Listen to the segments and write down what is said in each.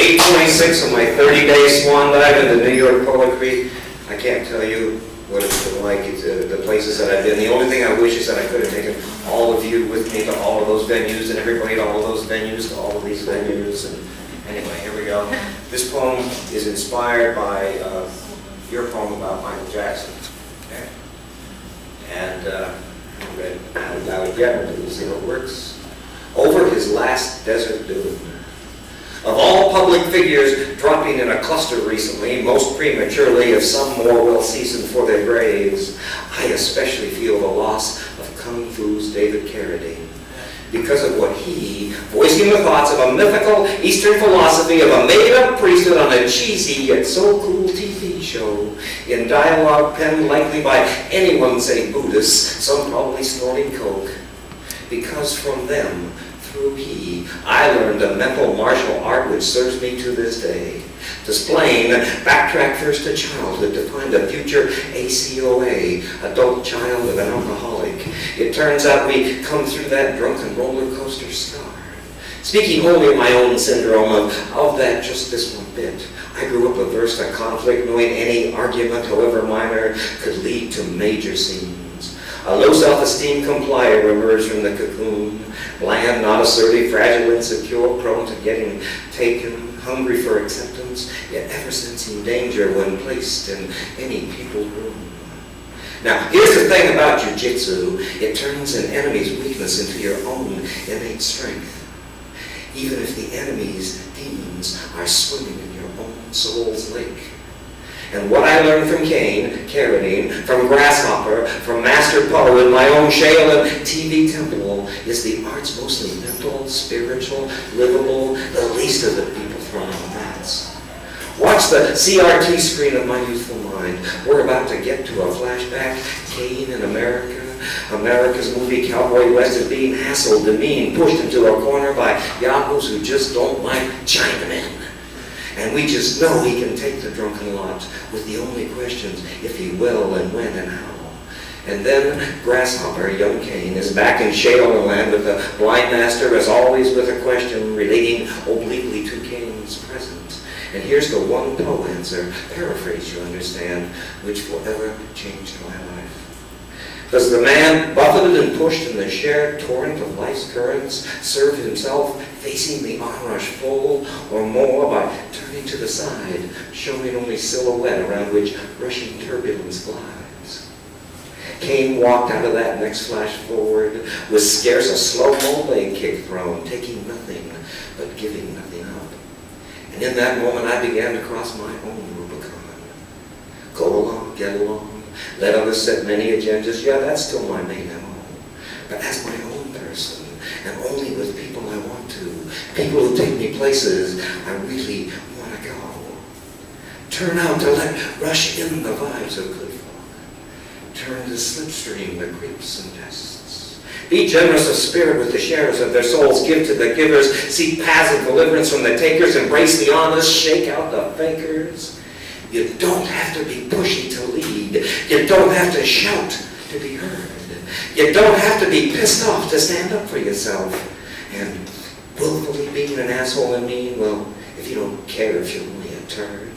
8:26 on my 30-day swan dive into New York poetry. I can't tell you what it's been like. It's, the places that I've been. The only thing I wish is that I could have taken all of you with me to all of those venues, and everybody at all of those venues to all of these venues. And anyway, here we go. This poem is inspired by your poem about Michael Jackson. Okay? And I read out again, and see how it works. Over his last desert dune. Of all public figures dropping in a cluster recently, most prematurely, of some more well-seasoned for their graves, I especially feel the loss of Kung Fu's David Carradine. Because of what he, voicing the thoughts of a mythical Eastern philosophy of a made-up priesthood on a cheesy yet so cool TV show, in dialogue penned likely by anyone say Buddhists, some probably snorting coke. Because from them, through he, I learned a mental martial art which serves me to this day. Displaying, backtrack first to childhood to find a future ACOA, adult child of an alcoholic. It turns out we come through that drunken roller coaster scar. Speaking only of my own syndrome of that just this one bit, I grew up averse to conflict, knowing any argument, however minor, could lead to major scenes. A low self-esteem complier emerged from the cocoon, bland, not assertive, fragile, insecure, prone to getting taken, hungry for acceptance, yet ever sensing danger when placed in any people's room. Now, here's the thing about jiu-jitsu. It turns an enemy's weakness into your own innate strength. Even if the enemy's demons are swimming in your own soul's lake. And what I learned from Carradine, from Grasshopper, from Master Poe, in my own shale and TV temple, is the art's mostly mental, spiritual, livable, the least of the people thrown on mats. Watch the CRT screen of my youthful mind. We're about to get to a flashback. Kane in America. America's movie Cowboy West is being hassled, demeaned, pushed into a corner by yahoos who just don't like chiming in. And we just know he can take the drunken lot with the only questions, if he will, and when and how. And then Grasshopper, young Cain, is back in Shale land with the blind master, as always, with a question relating obliquely to Cain's present. And here's the one Poe answer, paraphrase, you understand, which forever changed my life. Does the man, buffeted and pushed in the shared torrent of life's currents, serve himself facing the onrush full, or more by turning to the side, showing only silhouette around which rushing turbulence glides? Cain walked out of that next flash forward with scarce a slow-mo leg kick thrown, taking nothing but giving nothing up. And in that moment I began to cross my own Rubicon. Go along, get along. Let others set many agendas. Yeah, that's still my main MO. But as my own person, and only with people I want to, people who take me places I really want to go. Turn out to let rush in the vibes of good folk. Turn to slipstream the creeps and pests. Be generous of spirit with the sharers of their souls. Give to the givers. Seek paths of deliverance from the takers. Embrace the honest. Shake out the fakers. You don't have to be pushy to lead. You don't have to shout to be heard. You don't have to be pissed off to stand up for yourself. And willfully being an asshole and mean, well, if you don't care if you're only a turd.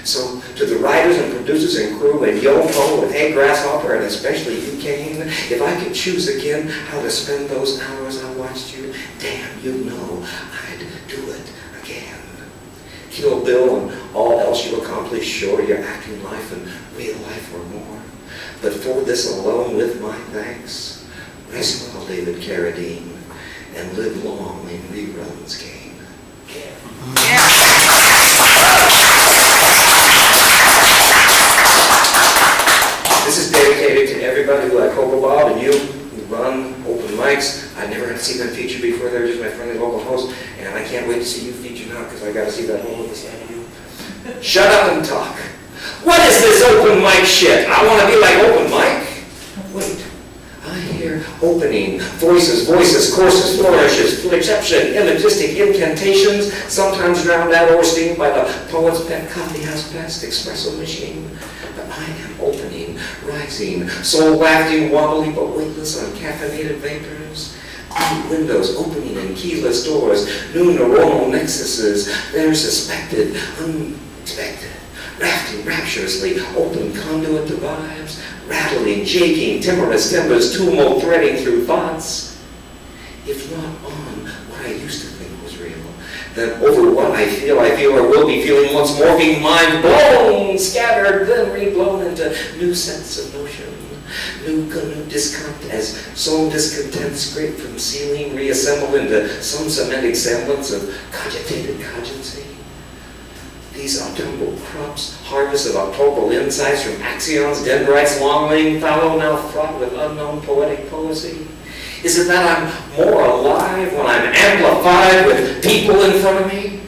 So to the writers and producers and crew and Yo-Ho and Hey Grasshopper and especially you, Kane, if I could choose again how to spend those hours I watched you, damn, you know I'd do it again. Kill Bill and all else you accomplish, sure, your acting life and real life or more. But for this alone with my thanks, rest well, David Carradine, and live long in reruns, Kane. Yeah. This is dedicated to everybody who like Hobo Bob and you who run open mics. I never had to see them featured before. They're just my friendly local host, and I can't wait to see you featured now because I got to see that hole at the side of you. Shut up and talk. What is this open mic shit? I want to be like open mic. Wait, I hear opening, voices, courses, flourishes, flexception, imagistic incantations, sometimes drowned out or steamed by the poet's pet coffeehouse best espresso machine. But I am opening, rising, soul wafting, wobbly but weightless, uncaffeinated vapors. new windows opening in keyless doors, new neuronal nexuses, they're suspected, unexpected, rafting rapturously, open conduit to vibes, rattling, shaking, timorous timbers, tumult threading through thoughts. If not on what I used to think was real, then over what I feel or will be feeling once morphing mind blown, scattered, then reblown into new sets of notion. New discount as soul discontent scraped from ceiling, reassembled into some cemented semblance of cogitated cogency. These autumnal crops, harvest of octopal insights from axions, dendrites, long-laying fallow, now fraught with unknown poetic poesy. Is it that I'm more alive when I'm amplified with people in front of me?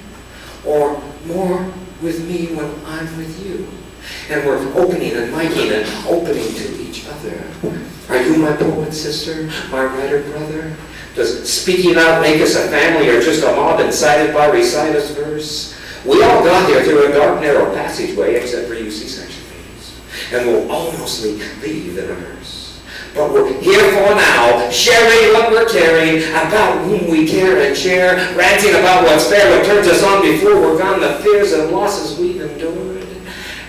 Or more with me when I'm with you? And we're opening and miking and opening to each other. Are you my poet sister, my writer brother? Does speaking out make us a family or just a mob incited by recitous verse? We all got here through a dark, narrow passageway, except for you C-section babies. And we'll all mostly leave in a hearse. But we're here for now, sharing what we're carrying, about whom we care and share, ranting about what's fair, what turns us on before we're gone, the fears and losses we've endured.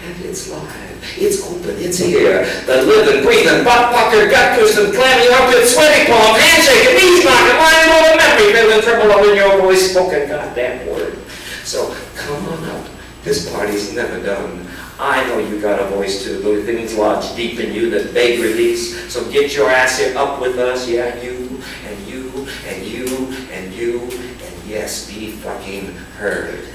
And it's live, it's open, it's here. The living, breathing, butt-pucker, gut-twisting, clammy, armpit, sweaty palm, handshaking, knees knocking, lying over memory, feeling tremble in your voice, spoken goddamn word. So come on up. This party's never done. I know you got a voice too. Those things lodge deep in you that beg release. So get your ass here up with us. Yeah, you, and you, and you, and you, and yes, be fucking heard.